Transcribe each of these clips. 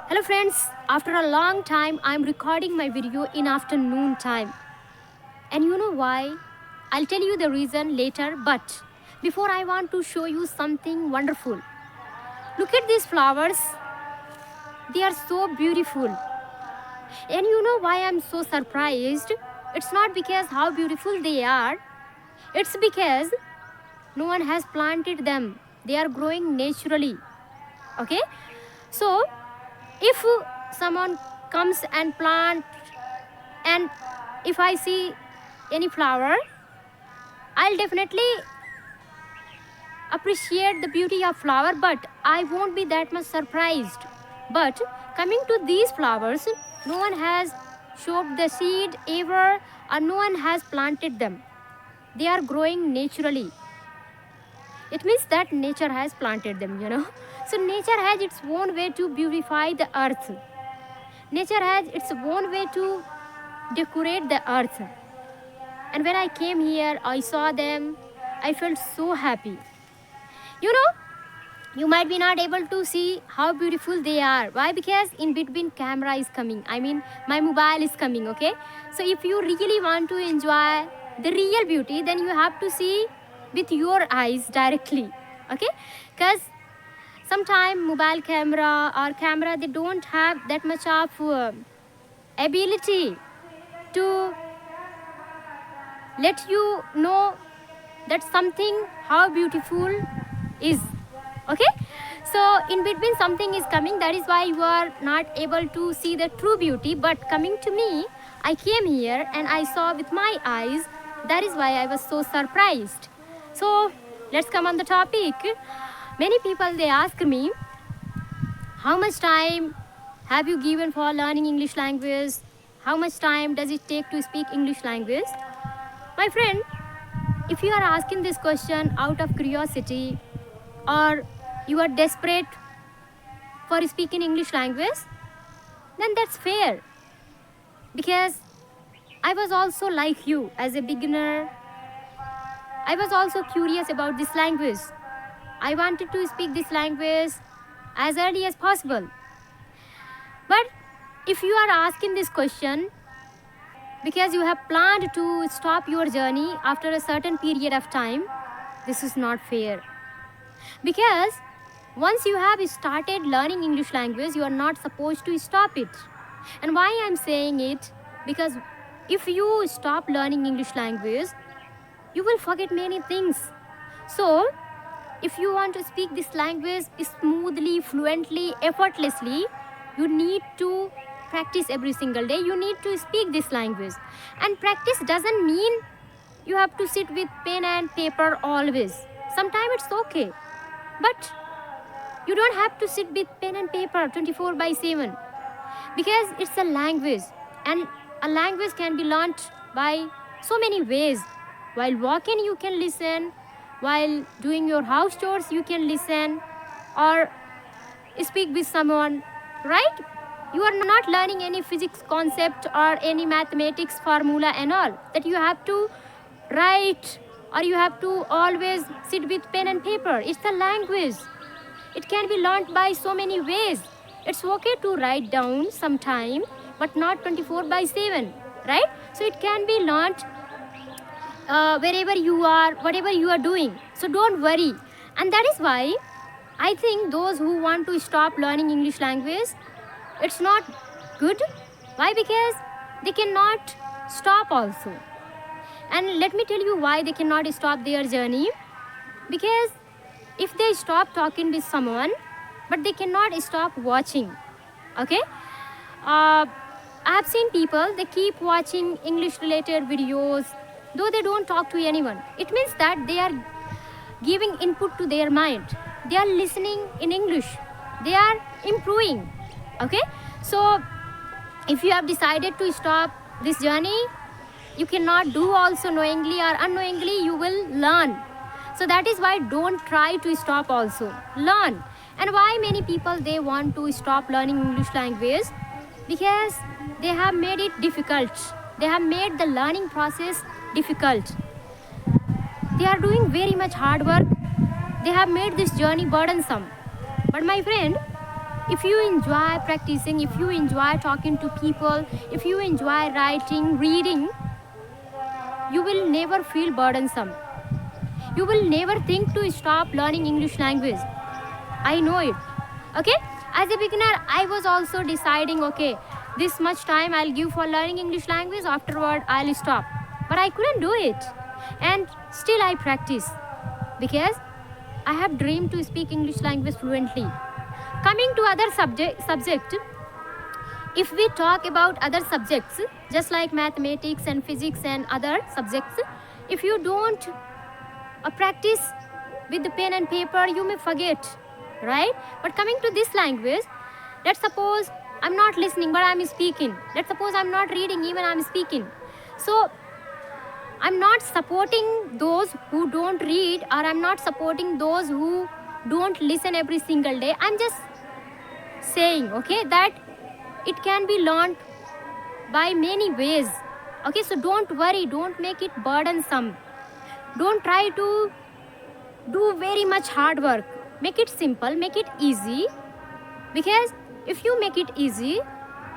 Hello friends, after a long time I'm recording my video in afternoon time. And you know why? I'll tell you the reason later, but before I want to show you something wonderful. Look at these flowers. They are so beautiful. And you know why I'm so surprised? It's not because how beautiful they are. It's because no one has planted them. They are growing naturally. Okay? So, if someone comes and plant, and if I see any flower, I'll definitely appreciate the beauty of flower, but I won't be that much surprised. But coming to these flowers, no one has shoved the seed ever, or no one has planted them. They are growing naturally. It means that nature has planted them. So nature has its own way to beautify the earth. Nature has its own way to decorate the earth. And when I came here, I saw them, I felt so happy. You might be not able to see how beautiful they are. Why? Because in between camera is coming. I mean, my mobile is coming, okay? So if you really want to enjoy the real beauty, then you have to see with your eyes directly, okay? Because sometimes mobile camera or camera, they don't have that much of ability to let you know that something how beautiful is, okay? So in between something is coming, that is why you are not able to see the true beauty. But coming to me, I came here and I saw with my eyes. That is why I was so surprised. So let's come on the topic. Many people, they ask me, how much time have you given for learning English language? How much time does it take to speak English language? My friend, if you are asking this question out of curiosity, or you are desperate for speaking English language, then that's fair. Because I was also like you as a beginner. I was also curious about this language. I wanted to speak this language as early as possible. But if you are asking this question because you have planned to stop your journey after a certain period of time, this is not fair. Because once you have started learning English language, you are not supposed to stop it. And why I'm saying it? Because if you stop learning English language, you will forget many things. So, if you want to speak this language smoothly, fluently, effortlessly, you need to practice every single day. You need to speak this language. And practice doesn't mean you have to sit with pen and paper always. Sometimes it's okay. But you don't have to sit with pen and paper 24/7. Because it's a language. And a language can be learnt by so many ways. While walking, you can listen. While doing your house chores, you can listen. Or speak with someone, right? You are not learning any physics concept or any mathematics formula and all that you have to write, or you have to always sit with pen and paper. It's a language. It can be learnt by so many ways. It's okay to write down sometime, but not 24/7, right? So it can be learnt wherever you are, whatever you are doing. So don't worry. And that is why I think those who want to stop learning English language, it's not good. Why? Because they cannot stop also. And let me tell you why they cannot stop their journey. Because if they stop talking with someone, but they cannot stop watching, okay? I have seen people, they keep watching English related videos, though they don't talk to anyone. It means that they are giving input to their mind. They are listening in English. They are improving, okay? So if you have decided to stop this journey, you cannot do also knowingly or unknowingly, you will learn. So that is why don't try to stop also. Learn. And why many people, they want to stop learning English language? Because they have made it difficult. They have made the learning process difficult. They are doing very much hard work. They have made this journey burdensome. But my friend, If you enjoy practicing, if you enjoy talking to people, if you enjoy writing, reading, you will never feel burdensome. You will never think to stop learning English language. I know it. Okay? As a beginner, I was also deciding, okay, this much time I'll give for learning English language, afterward I'll stop. But I couldn't do it. And still I practice because I have dreamed to speak English language fluently. Coming to other subject, if we talk about other subjects, just like mathematics and physics and other subjects, if you don't practice with the pen and paper, you may forget, right? But coming to this language, let's suppose I'm not listening but I'm speaking. Let's suppose I'm not reading, even I'm speaking. So I'm not supporting those who don't read, or I'm not supporting those who don't listen every single day. I'm just saying, okay, that it can be learned by many ways. Okay, so don't worry, don't make it burdensome. Don't try to do very much hard work. Make it simple, make it easy, because if you make it easy,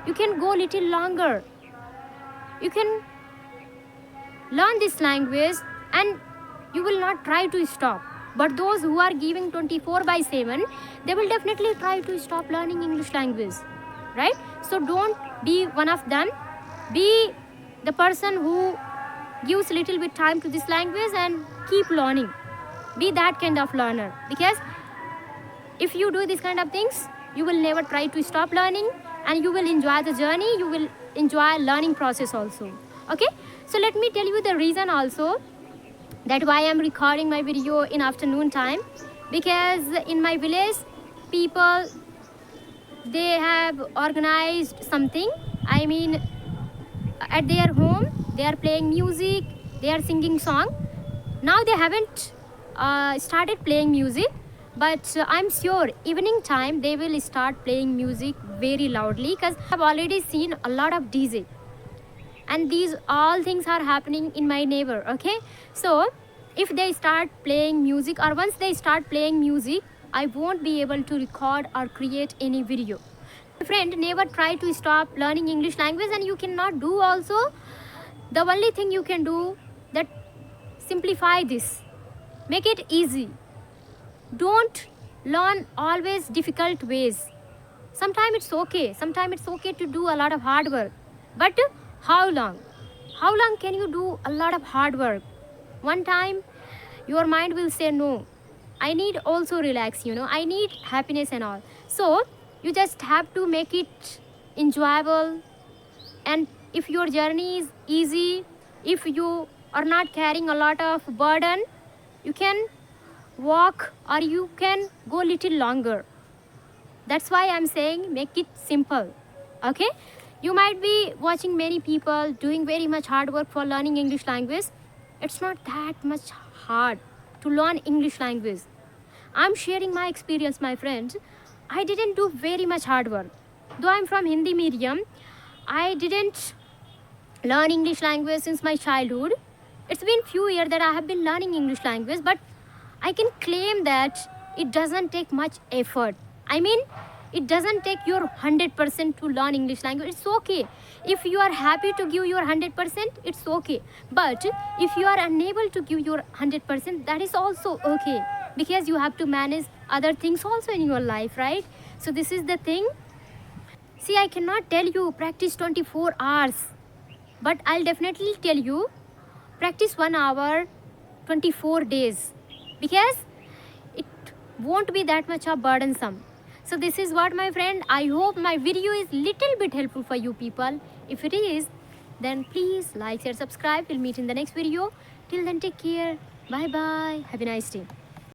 you can go little longer. You can learn this language and you will not try to stop. But those who are giving 24/7, they will definitely try to stop learning English language, right? So don't be one of them. Be the person who gives little bit time to this language and keep learning. Be that kind of learner, because if you do these kind of things, you will never try to stop learning, and you will enjoy the journey, you will enjoy learning process also. Okay, so let me tell you the reason also that why I'm recording my video in afternoon time. Because in my village, people, they have organized something. I mean, at their home they are playing music, they are singing song. Now they haven't started playing music, but I'm sure evening time they will start playing music very loudly, because I've already seen a lot of DJ, and these all things are happening in my neighbor. Okay, so if they start playing music, or once they start playing music, I won't be able to record or create any video. Friend, never try to stop learning English language, and you cannot do also. The only thing you can do, that simplify this, make it easy. Don't learn always difficult ways. Sometimes it's okay to do a lot of hard work, but how long can you do a lot of hard work? One time your mind will say, no, I need also relax, I need happiness and all. So you just have to make it enjoyable. And if your journey is easy, if you are not carrying a lot of burden, you can walk or you can go little longer. That's why I'm saying make it simple. Okay, you might be watching many people doing very much hard work for learning English language. It's not that much hard to learn English language. I'm sharing my experience, my friends. I didn't do very much hard work. Though I'm from Hindi medium, I didn't learn English language since my childhood. It's been few years that I have been learning English language, but I can claim that it doesn't take much effort. I mean, it doesn't take your 100% to learn English language. It's okay. If you are happy to give your 100%, it's okay. But if you are unable to give your 100%, that is also okay, because you have to manage other things also in your life, right? So this is the thing. See, I cannot tell you practice 24 hours, but I'll definitely tell you practice 1 hour 24 days, because it won't be that much of burdensome. So this is what, my friend, I hope my video is little bit helpful for you people. If it is, then please like, share, subscribe. We'll meet in the next video. Till then, take care. Bye bye. Have a nice day.